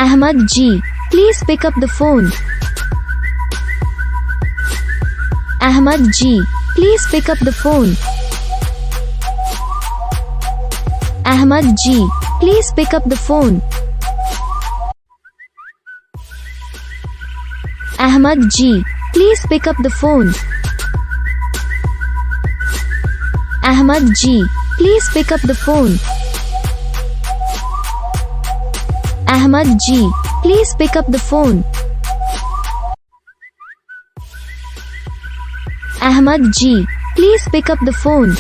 Ahmad G, please pick up the phone. Ahmad G, please pick up the phone. Ahmad G, please pick up the phone. Ahmad G, please pick up the phone. Ahmad G, please pick up the phone. Ahmad G, please pick up the phone. Ahmad G, please pick up the phone.